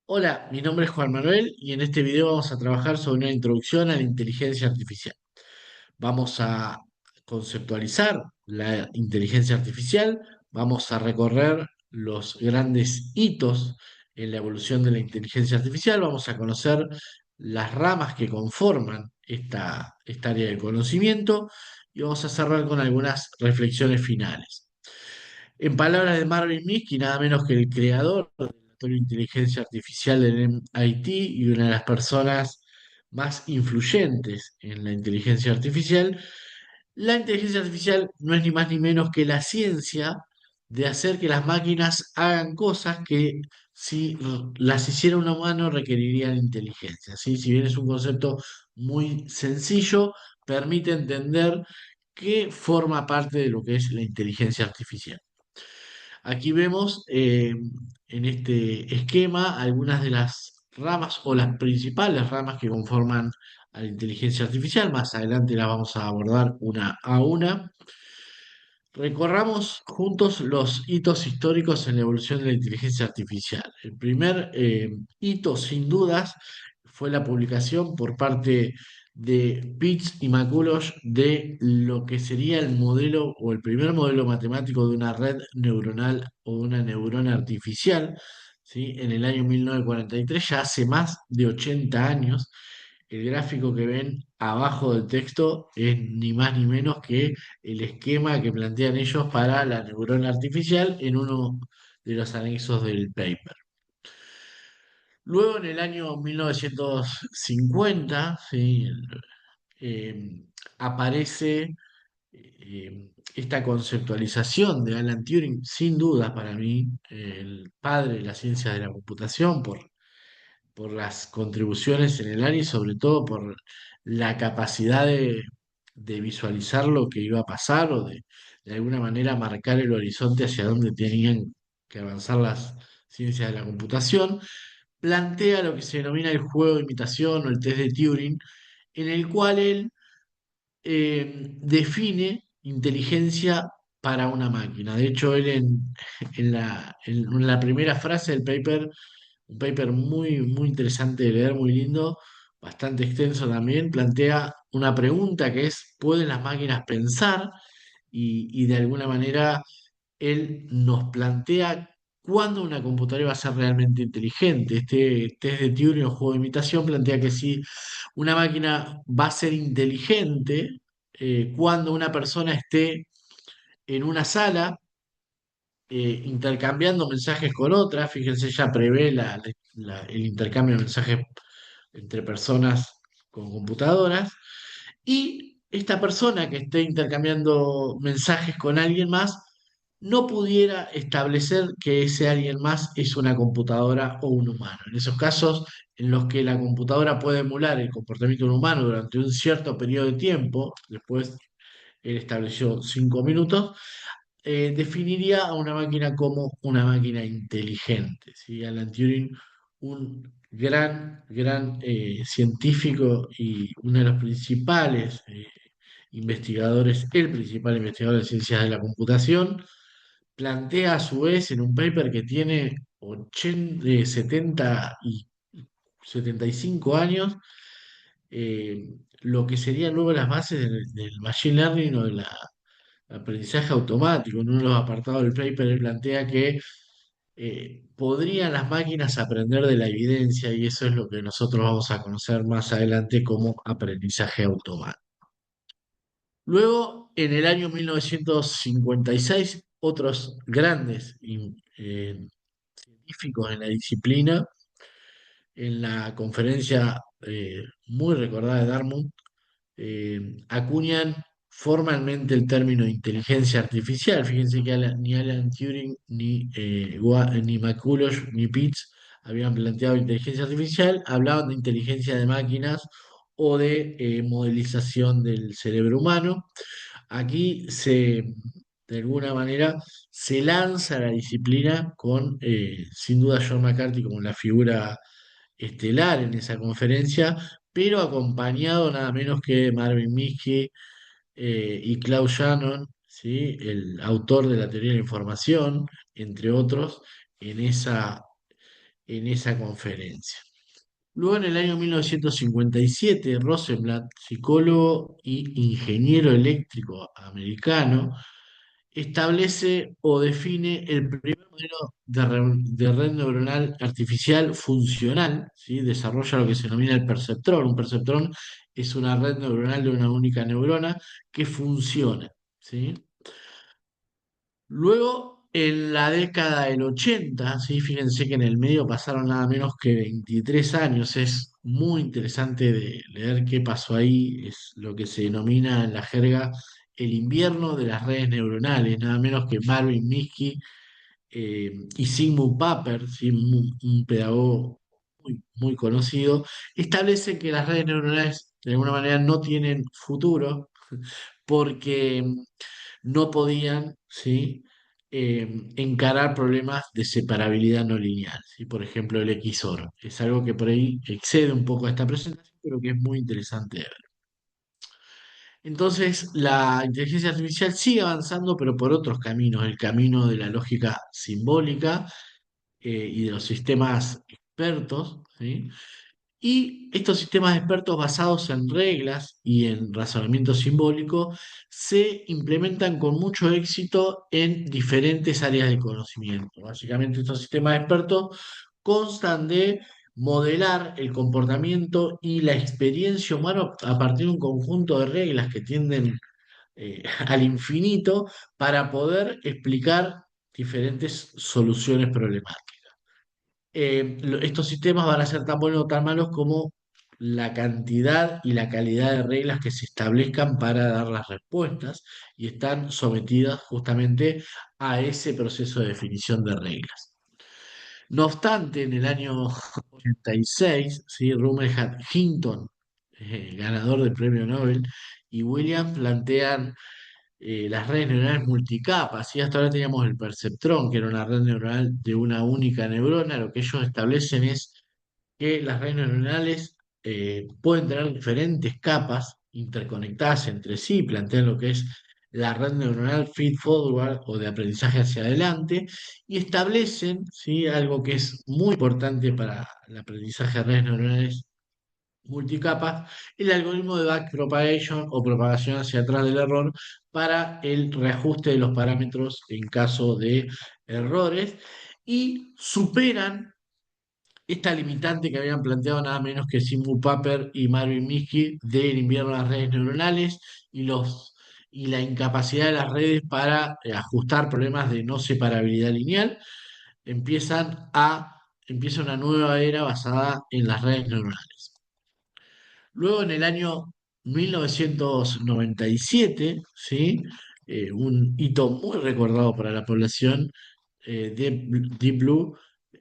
Hola, mi nombre es Juan Manuel y en este video vamos a trabajar sobre una introducción a la inteligencia artificial. Vamos a conceptualizar la inteligencia artificial, vamos a recorrer los grandes hitos en la evolución de la inteligencia artificial, vamos a conocer las ramas que conforman esta área de conocimiento y vamos a cerrar con algunas reflexiones finales. En palabras de Marvin Minsky, nada menos que el creador del laboratorio de inteligencia artificial del MIT y una de las personas más influyentes en la inteligencia artificial no es ni más ni menos que la ciencia de hacer que las máquinas hagan cosas que si las hiciera un humano requerirían inteligencia, ¿sí? Si bien es un concepto muy sencillo, permite entender que forma parte de lo que es la inteligencia artificial. Aquí vemos en este esquema algunas de las ramas o las principales ramas que conforman a la inteligencia artificial. Más adelante las vamos a abordar una a una. Recorramos juntos los hitos históricos en la evolución de la inteligencia artificial. El primer hito, sin dudas, fue la publicación por parte de Pitts y McCulloch de lo que sería el modelo o el primer modelo matemático de una red neuronal o una neurona artificial, ¿sí? En el año 1943, ya hace más de 80 años. El gráfico que ven abajo del texto es ni más ni menos que el esquema que plantean ellos para la neurona artificial en uno de los anexos del paper. Luego, en el año 1950, ¿sí? eh, aparece esta conceptualización de Alan Turing, sin duda para mí, el padre de la ciencia de la computación, por las contribuciones en el área y sobre todo por la capacidad de visualizar lo que iba a pasar o de alguna manera marcar el horizonte hacia donde tenían que avanzar las ciencias de la computación, plantea lo que se denomina el juego de imitación o el test de Turing, en el cual él define inteligencia para una máquina. De hecho, él en la primera frase del paper, un paper muy, muy interesante de leer, muy lindo, bastante extenso también, plantea una pregunta que es, ¿pueden las máquinas pensar? Y de alguna manera él nos plantea cuándo una computadora va a ser realmente inteligente. Este test de Turing o juego de imitación plantea que si una máquina va a ser inteligente cuando una persona esté en una sala intercambiando mensajes con otra. Fíjense, ya prevé el intercambio de mensajes entre personas con computadoras. Y esta persona que esté intercambiando mensajes con alguien más no pudiera establecer que ese alguien más es una computadora o un humano. En esos casos en los que la computadora puede emular el comportamiento de un humano durante un cierto periodo de tiempo, después él estableció 5 minutos, definiría a una máquina como una máquina inteligente, ¿sí? Alan Turing, un gran científico y uno de los principales investigadores, el principal investigador de ciencias de la computación, plantea a su vez en un paper que tiene 70 y 75 años, lo que serían luego las bases del machine learning o del aprendizaje automático. En uno de los apartados del paper él plantea que podrían las máquinas aprender de la evidencia y eso es lo que nosotros vamos a conocer más adelante como aprendizaje automático. Luego, en el año 1956, otros grandes científicos en la disciplina, en la conferencia muy recordada de Dartmouth, acuñan formalmente el término inteligencia artificial. Fíjense que ni Alan Turing, ni McCulloch, ni Pitts habían planteado inteligencia artificial, hablaban de inteligencia de máquinas o de modelización del cerebro humano. Aquí de alguna manera, se lanza la disciplina con, sin duda, John McCarthy como la figura estelar en esa conferencia, pero acompañado nada menos que de Marvin Minsky y Claude Shannon, ¿sí? El autor de la teoría de la información, entre otros, en en esa conferencia. Luego, en el año 1957, Rosenblatt, psicólogo y ingeniero eléctrico americano, establece o define el primer modelo de red neuronal artificial funcional, ¿sí? Desarrolla lo que se denomina el perceptrón. Un perceptrón es una red neuronal de una única neurona que funciona, ¿sí? Luego, en la década del 80, ¿sí? Fíjense que en el medio pasaron nada menos que 23 años. Es muy interesante de leer qué pasó ahí. Es lo que se denomina en la jerga el invierno de las redes neuronales. Nada menos que Marvin Minsky y Sigmund Papert, ¿sí? Un pedagogo muy conocido, establecen que las redes neuronales de alguna manera no tienen futuro porque no podían, ¿sí? Encarar problemas de separabilidad no lineal, ¿sí? Por ejemplo, el XOR. Es algo que por ahí excede un poco a esta presentación, pero que es muy interesante de ver. Entonces, la inteligencia artificial sigue avanzando, pero por otros caminos, el camino de la lógica simbólica y de los sistemas expertos, ¿sí? Y estos sistemas expertos basados en reglas y en razonamiento simbólico se implementan con mucho éxito en diferentes áreas del conocimiento. Básicamente, estos sistemas expertos constan de modelar el comportamiento y la experiencia humana a partir de un conjunto de reglas que tienden al infinito para poder explicar diferentes soluciones problemáticas. Estos sistemas van a ser tan buenos o tan malos como la cantidad y la calidad de reglas que se establezcan para dar las respuestas y están sometidas justamente a ese proceso de definición de reglas. No obstante, en el año 86, ¿sí? Rumelhart Hinton, ganador del premio Nobel, y Williams plantean las redes neuronales multicapas, y hasta ahora teníamos el perceptrón, que era una red neuronal de una única neurona. Lo que ellos establecen es que las redes neuronales pueden tener diferentes capas interconectadas entre sí, plantean lo que es la red neuronal feed forward o de aprendizaje hacia adelante, y establecen, ¿sí? Algo que es muy importante para el aprendizaje de redes neuronales multicapas, el algoritmo de backpropagation o propagación hacia atrás del error para el reajuste de los parámetros en caso de errores, y superan esta limitante que habían planteado nada menos que Simon Papert y Marvin Minsky del invierno de las redes neuronales y la incapacidad de las redes para ajustar problemas de no separabilidad lineal. Empieza una nueva era basada en las redes neuronales. Luego, en el año 1997, ¿sí? Un hito muy recordado para la población, Deep Blue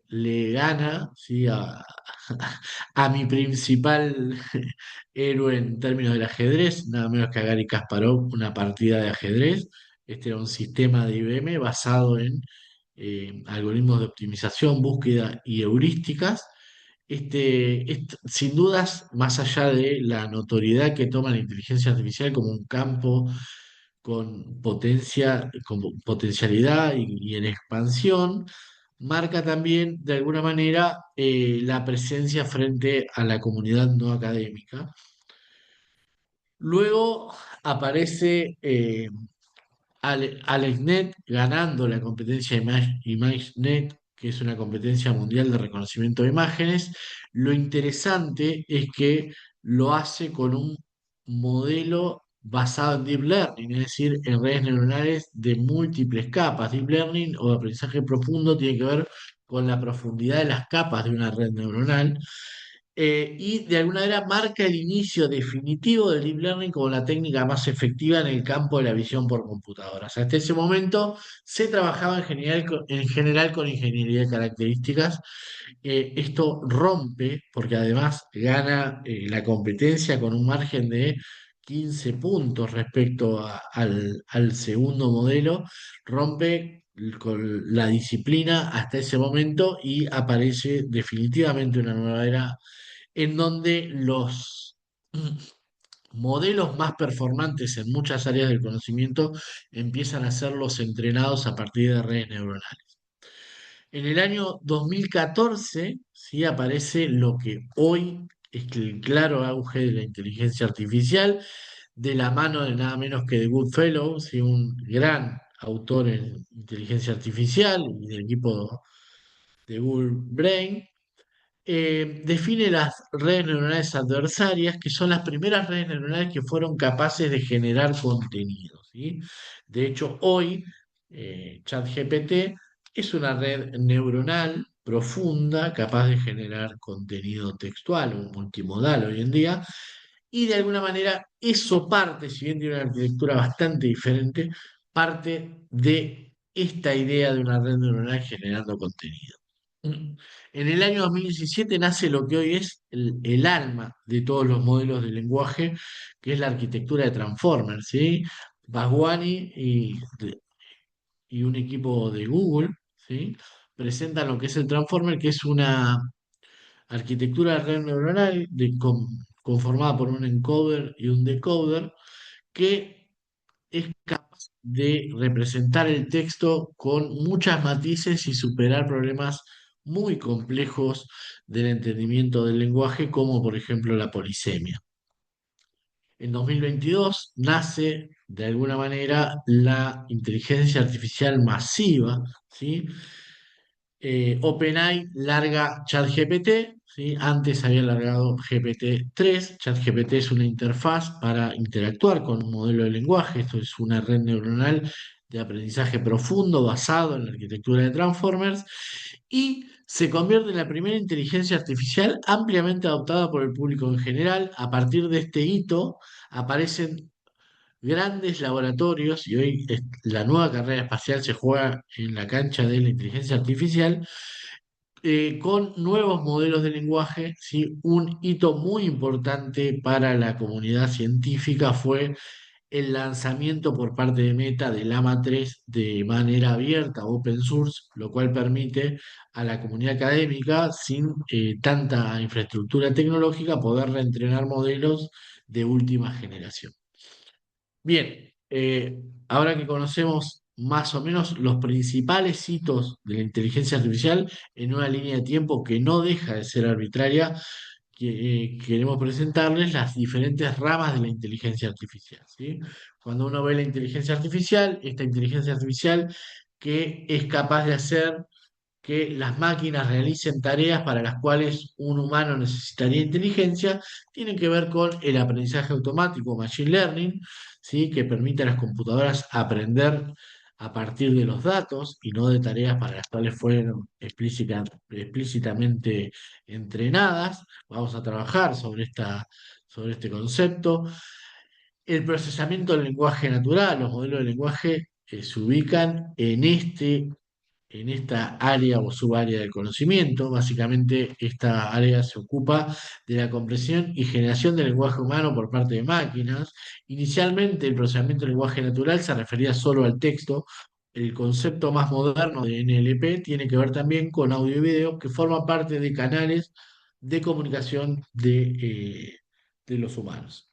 le gana, ¿sí? A mi principal héroe en términos del ajedrez, nada menos que a Gary Kasparov, una partida de ajedrez. Este era un sistema de IBM basado en algoritmos de optimización, búsqueda y heurísticas. Sin dudas, más allá de la notoriedad que toma la inteligencia artificial como un campo con potencialidad y en expansión, marca también de alguna manera la presencia frente a la comunidad no académica. Luego aparece AlexNet ganando la competencia ImageNet, que es una competencia mundial de reconocimiento de imágenes. Lo interesante es que lo hace con un modelo basado en Deep Learning, es decir, en redes neuronales de múltiples capas. Deep Learning o aprendizaje profundo tiene que ver con la profundidad de las capas de una red neuronal, y de alguna manera marca el inicio definitivo del Deep Learning como la técnica más efectiva en el campo de la visión por computadoras. Hasta ese momento se trabajaba en general con ingeniería de características. Esto rompe, porque además gana la competencia con un margen de 15 puntos respecto al segundo modelo, rompe con la disciplina hasta ese momento y aparece definitivamente una nueva era en donde los modelos más performantes en muchas áreas del conocimiento empiezan a ser los entrenados a partir de redes neuronales. En el año 2014, sí, aparece lo que hoy es que el claro auge de la inteligencia artificial, de la mano de nada menos que de Goodfellow, sí, un gran autor en inteligencia artificial y del equipo de Google Brain. Define las redes neuronales adversarias, que son las primeras redes neuronales que fueron capaces de generar contenido, ¿sí? De hecho, hoy ChatGPT es una red neuronal profunda capaz de generar contenido textual o multimodal hoy en día, y de alguna manera eso parte, si bien tiene una arquitectura bastante diferente, parte de esta idea de una red neuronal generando contenido. Mm. En el año 2017 nace lo que hoy es el alma de todos los modelos de lenguaje, que es la arquitectura de Transformers, ¿sí? Vaswani y un equipo de Google, ¿sí? Presentan lo que es el Transformer, que es una arquitectura de red neuronal conformada por un encoder y un decoder, que es capaz de representar el texto con muchas matices y superar problemas muy complejos del entendimiento del lenguaje, como por ejemplo la polisemia. En 2022 nace de alguna manera la inteligencia artificial masiva, ¿sí? OpenAI larga ChatGPT, ¿sí? Antes había largado GPT-3. ChatGPT es una interfaz para interactuar con un modelo de lenguaje. Esto es una red neuronal de aprendizaje profundo basado en la arquitectura de Transformers y se convierte en la primera inteligencia artificial ampliamente adoptada por el público en general. A partir de este hito aparecen grandes laboratorios y hoy la nueva carrera espacial se juega en la cancha de la inteligencia artificial, con nuevos modelos de lenguaje. ¿Sí? Un hito muy importante para la comunidad científica fue el lanzamiento por parte de Meta del AMA 3 de manera abierta, open source, lo cual permite a la comunidad académica, sin tanta infraestructura tecnológica, poder reentrenar modelos de última generación. Bien, ahora que conocemos más o menos los principales hitos de la inteligencia artificial en una línea de tiempo que no deja de ser arbitraria, queremos presentarles las diferentes ramas de la inteligencia artificial, ¿sí? Cuando uno ve la inteligencia artificial, esta inteligencia artificial que es capaz de hacer que las máquinas realicen tareas para las cuales un humano necesitaría inteligencia, tienen que ver con el aprendizaje automático, machine learning, ¿sí? Que permite a las computadoras aprender a partir de los datos y no de tareas para las cuales fueron explícitamente entrenadas. Vamos a trabajar sobre este concepto. El procesamiento del lenguaje natural, los modelos de lenguaje se ubican en esta área o subárea del conocimiento. Básicamente, esta área se ocupa de la comprensión y generación del lenguaje humano por parte de máquinas. Inicialmente, el procesamiento del lenguaje natural se refería solo al texto. El concepto más moderno de NLP tiene que ver también con audio y video, que forman parte de canales de comunicación de los humanos.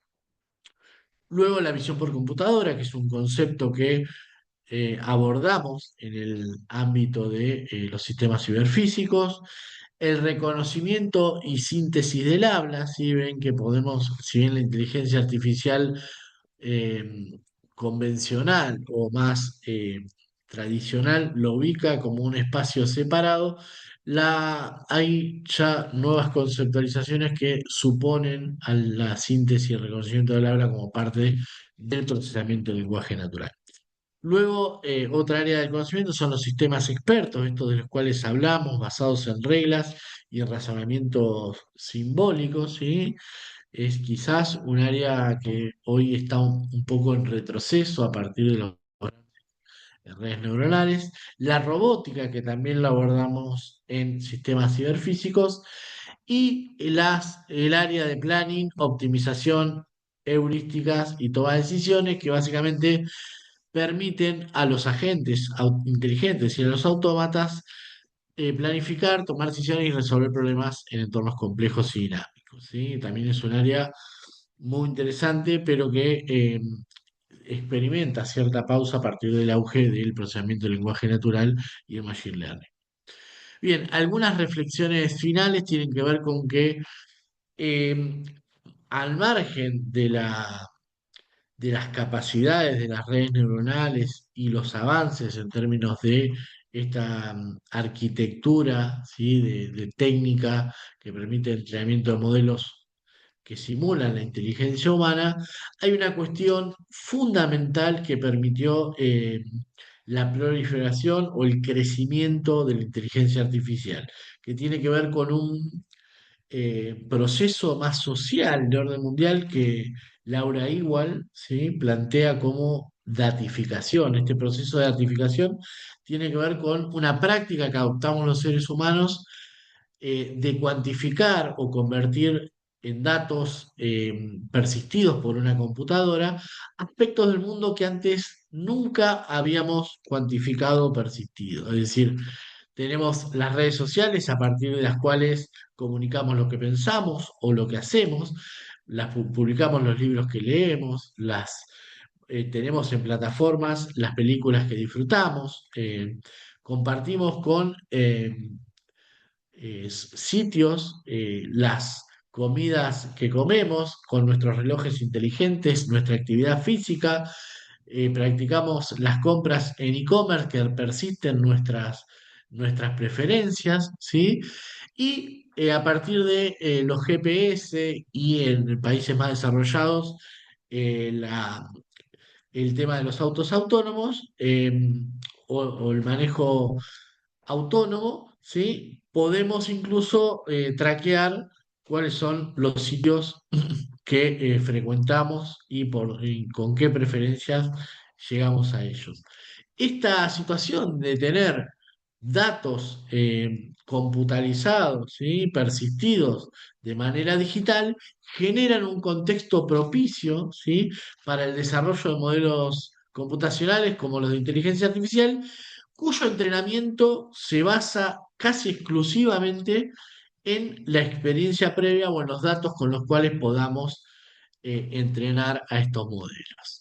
Luego, la visión por computadora, que es un concepto que abordamos en el ámbito de los sistemas ciberfísicos, el reconocimiento y síntesis del habla. Si ven que podemos, si bien la inteligencia artificial eh, convencional o más tradicional lo ubica como un espacio separado, hay ya nuevas conceptualizaciones que suponen a la síntesis y el reconocimiento del habla como parte del procesamiento del lenguaje natural. Luego, otra área del conocimiento son los sistemas expertos, estos de los cuales hablamos, basados en reglas y en razonamientos simbólicos, ¿sí? Es quizás un área que hoy está un poco en retroceso a partir de las redes neuronales. La robótica, que también la abordamos en sistemas ciberfísicos, y el área de planning, optimización, heurísticas y toma de decisiones, que básicamente permiten a los agentes inteligentes y a los autómatas planificar, tomar decisiones y resolver problemas en entornos complejos y dinámicos, ¿sí? También es un área muy interesante, pero que experimenta cierta pausa a partir del auge del procesamiento del lenguaje natural y el machine learning. Bien, algunas reflexiones finales tienen que ver con que eh, al margen de las capacidades de las redes neuronales y los avances en términos de esta arquitectura, ¿sí? De técnica que permite el entrenamiento de modelos que simulan la inteligencia humana, hay una cuestión fundamental que permitió la proliferación o el crecimiento de la inteligencia artificial, que tiene que ver con un proceso más social de orden mundial que Laura Ewald, ¿sí? Plantea como datificación. Este proceso de datificación tiene que ver con una práctica que adoptamos los seres humanos de cuantificar o convertir en datos persistidos por una computadora aspectos del mundo que antes nunca habíamos cuantificado o persistido. Es decir, tenemos las redes sociales a partir de las cuales comunicamos lo que pensamos o lo que hacemos, publicamos los libros que leemos, tenemos en plataformas las películas que disfrutamos, compartimos con sitios, las comidas que comemos, con nuestros relojes inteligentes, nuestra actividad física, practicamos las compras en e-commerce que persisten nuestras preferencias, ¿sí? Y a partir de los GPS y en países más desarrollados, eh, la, el tema de los autos autónomos o el manejo autónomo, ¿sí? Podemos incluso traquear cuáles son los sitios que frecuentamos y con qué preferencias llegamos a ellos. Esta situación de tener datos computarizados, ¿sí? Persistidos de manera digital, generan un contexto propicio, ¿sí? Para el desarrollo de modelos computacionales como los de inteligencia artificial, cuyo entrenamiento se basa casi exclusivamente en la experiencia previa o en los datos con los cuales podamos entrenar a estos modelos.